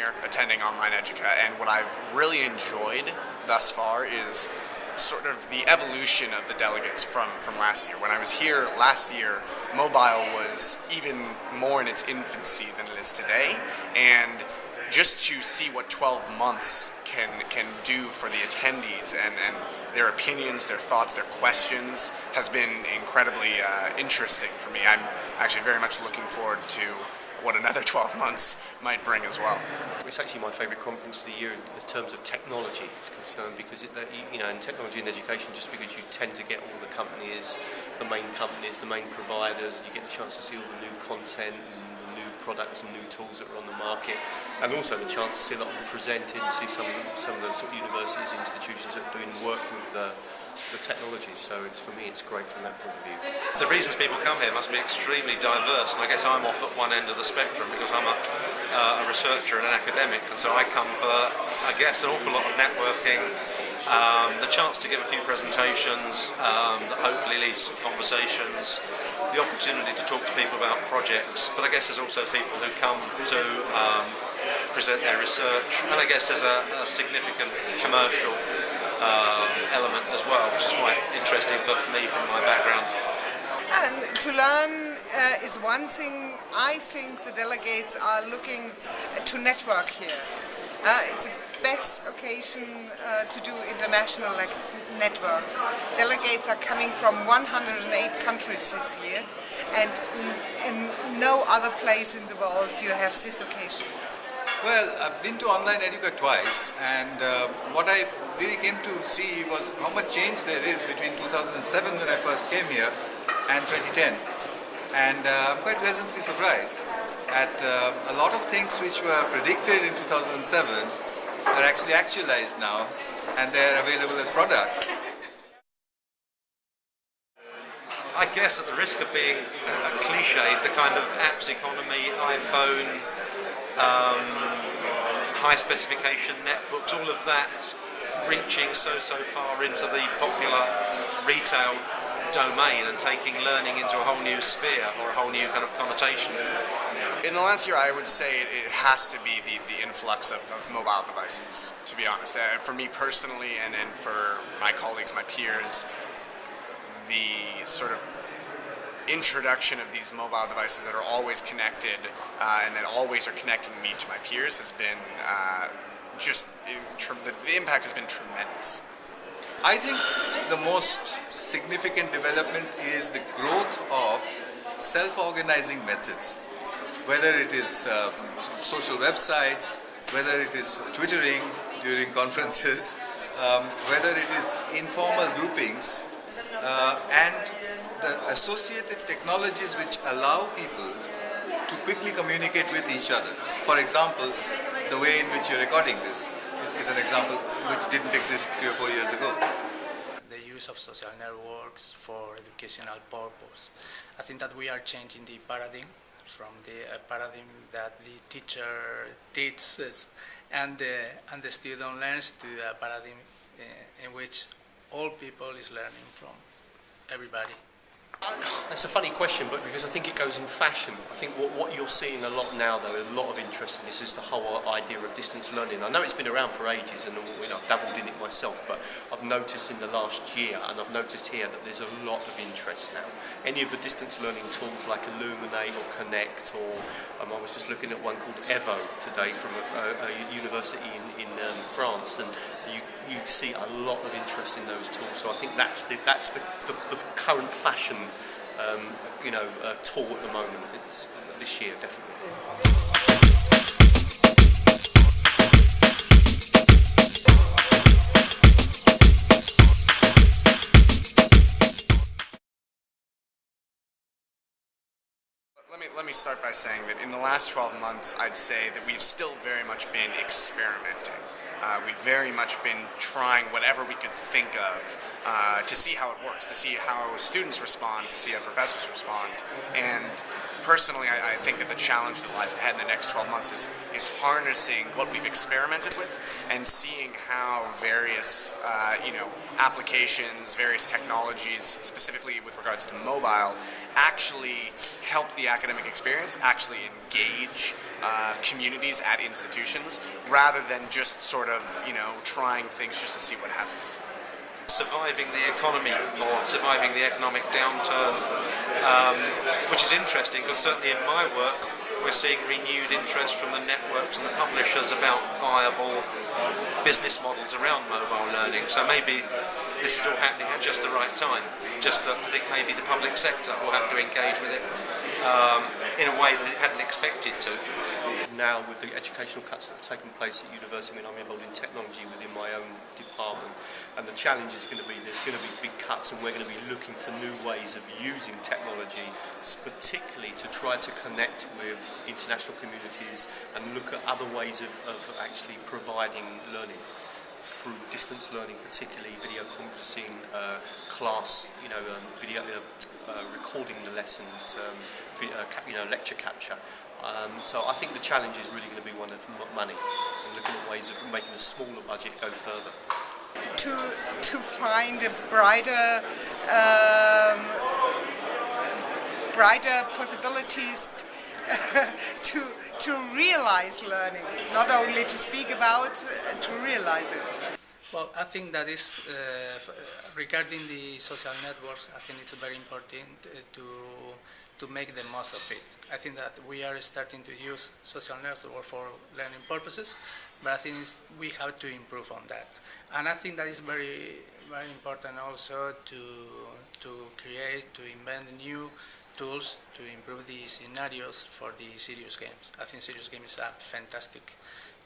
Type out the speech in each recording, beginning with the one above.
year attending Online Educa, and what I've really enjoyed thus far is sort of the evolution of the delegates from last year. When I was here last year, mobile was even more in its infancy than it is today, and just to see what 12 months can do for the attendees and their opinions, their thoughts, their questions has been incredibly interesting for me. I'm actually very much looking forward to what another 12 months might bring as well. It's actually my favourite conference of the year in terms of technology is concerned, because in technology and education, just because you tend to get all the companies, the main providers, you get the chance to see all the new content and the new products and new tools that are on the market, and also the chance to see a lot of them presented and see some of the sort of universities, institutions that are doing work with the technologies. So for me it's great from that point of view. The reasons people come here must be extremely diverse, and I guess I'm off at one end of the spectrum because I'm a researcher and an academic, and so I come for, I guess, an awful lot of networking, the chance to give a few presentations that hopefully leads to conversations, the opportunity to talk to people about projects, but I guess there's also people who come to present their research, and I guess there's a significant commercial element as well, which is quite interesting for me from my background. And to learn is one thing. I think the delegates are looking to network here. It's the best occasion to do international network. Delegates are coming from 108 countries this year, and in no other place in the world do you have this occasion. Well, I've been to Online Educa twice, and what I really came to see was how much change there is between 2007 when I first came here and 2010. And I'm quite pleasantly surprised at a lot of things which were predicted in 2007 are actually actualized now, and they're available as products. I guess at the risk of being cliched, the kind of apps economy, iPhone, high specification netbooks, all of that reaching so far into the popular retail domain and taking learning into a whole new sphere or a whole new kind of connotation. In the last year, I would say it has to be the influx of mobile devices, to be honest. For me personally, and then for my colleagues, my peers, the sort of introduction of these mobile devices that are always connected and that always are connecting me to my peers has been the impact has been tremendous. I think the most significant development is the growth of self-organizing methods, whether it is social websites, whether it is twittering during conferences, whether it is informal groupings, and the associated technologies which allow people to quickly communicate with each other. For example, the way in which you're recording this is an example which didn't exist 3 or 4 years ago. The use of social networks for educational purpose. I think that we are changing the paradigm from the paradigm that the teacher teaches and the student learns to a paradigm in which all people is learning from everybody. That's a funny question, but because I think it goes in fashion. I think what you're seeing a lot now, though, a lot of interest in this is the whole idea of distance learning. I know it's been around for ages, and I've dabbled in it myself, but I've noticed in the last year, and I've noticed here, that there's a lot of interest now. Any of the distance learning tools like Illuminate or Connect, or I was just looking at one called Evo today from a university in France, and you see a lot of interest in those tools. So I think that's the current fashion tool at the moment. It's this year, definitely. Let me start by saying that in the last 12 months, I'd say that we've still very much been experimenting. We've very much been trying whatever we could think of to see how it works, to see how students respond, to see how professors respond. And personally, I think that the challenge that lies ahead in the next 12 months is harnessing what we've experimented with and seeing how various applications, various technologies, specifically with regards to mobile, actually help the academic experience, actually engage communities at institutions, rather than just sort of, trying things just to see what happens. Surviving the economy or surviving the economic downturn, which is interesting because certainly in my work we're seeing renewed interest from the networks and the publishers about viable business models around mobile learning. So maybe this is all happening at just the right time, just that I think maybe the public sector will have to engage with it in a way that it hadn't expected to. Now with the educational cuts that have taken place at university, I'm involved in technology within my own department, and the challenge is going to be there's going to be big cuts, and we're going to be looking for new ways of using technology, particularly to try to connect with international communities and look at other ways of actually providing learning through distance learning, particularly video conferencing, class, video recording the lessons, lecture capture. So I think the challenge is really going to be one of money and looking at ways of making a smaller budget go further. To find a brighter possibilities to realize learning, not only to speak about, to realize it. Well, I think that is, regarding the social networks, I think it's very important to make the most of it. I think that we are starting to use social networks for learning purposes, but I think we have to improve on that. And I think that is very, very important also to invent new tools to improve the scenarios for the serious games. I think serious games is a fantastic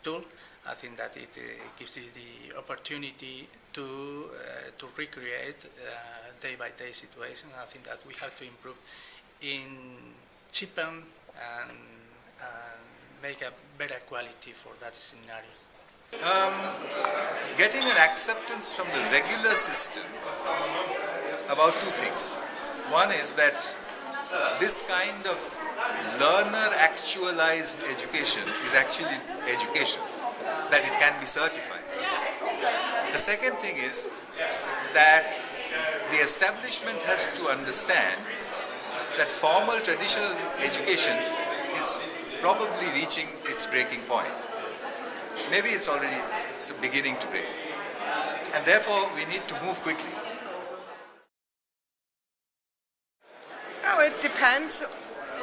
tool. I think that it gives you the opportunity to recreate day-by-day situation. I think that we have to improve in cheapen and make a better quality for that scenarios. Getting an acceptance from the regular system about two things. One is that this kind of learner-actualized education is actually education, that it can be certified. The second thing is that the establishment has to understand that formal traditional education is probably reaching its breaking point. Maybe it's beginning to break. And therefore we need to move quickly. Oh, it depends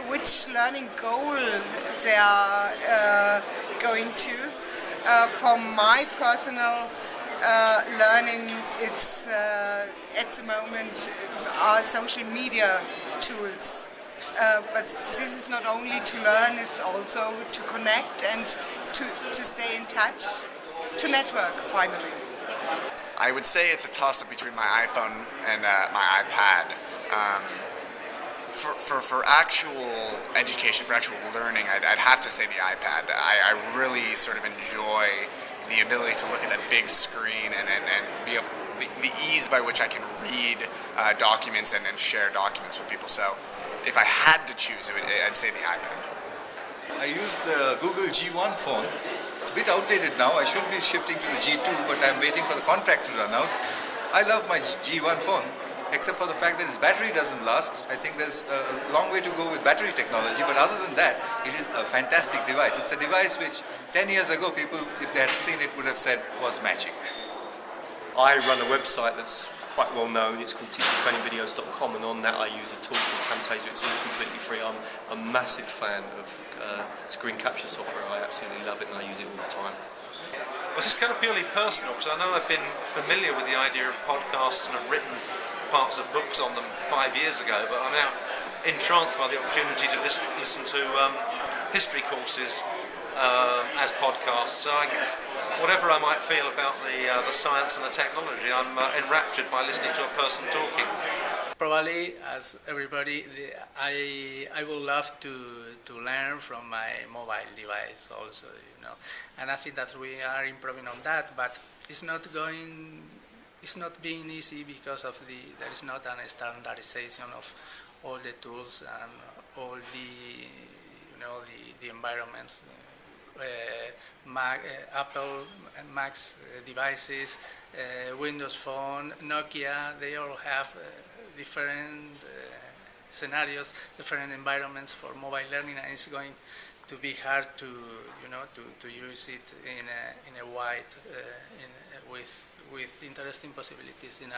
which learning goal they are going to. For my personal learning, it's at the moment our social media tools. But this is not only to learn, it's also to connect and to stay in touch, to network finally. I would say it's a toss-up between my iPhone and my iPad. For actual education, for actual learning, I'd have to say the iPad. I really sort of enjoy the ability to look at that big screen and be able, the ease by which I can read documents and share documents with people. So if I had to choose, I'd say the iPad. I use the Google G1 phone. It's a bit outdated now. I should be shifting to the G2, but I'm waiting for the contract to run out. I love my G1 phone, except for the fact that its battery doesn't last. I think there's a long way to go with battery technology, but other than that, it is a fantastic device. It's a device which 10 years ago people, if they had seen it, would have said was magic. I run a website that's quite well known. It's called teachertrainingvideos.com, and on that I use a tool called Camtasia. It's all completely free. I'm a massive fan of screen capture software. I absolutely love it and I use it all the time. Well, this is kind of purely personal because I know I've been familiar with the idea of podcasts and have written parts of books on them 5 years ago, but I'm now entranced by the opportunity to listen to history courses as podcasts. So I guess whatever I might feel about the science and the technology, I'm enraptured by listening to a person talking. Probably, as everybody, I would love to learn from my mobile device also, And I think that we are improving on that, but it's not going it's not being easy because of there is not a standardization of all the tools and all the environments. Apple, Mac's devices, Windows Phone, Nokia, they all have different scenarios, different environments for mobile learning, and it's going to be hard to use it in a wide with interesting possibilities in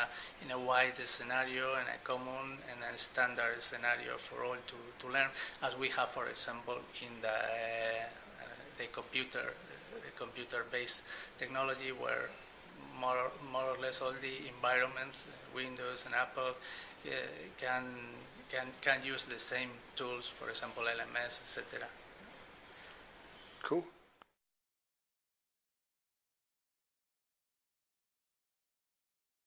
a wide scenario and a common and a standard scenario for all to learn, as we have, for example, in the computer-based technology, where more or less all the environments, Windows and Apple, can use the same tools, for example, LMS, etc. Cool.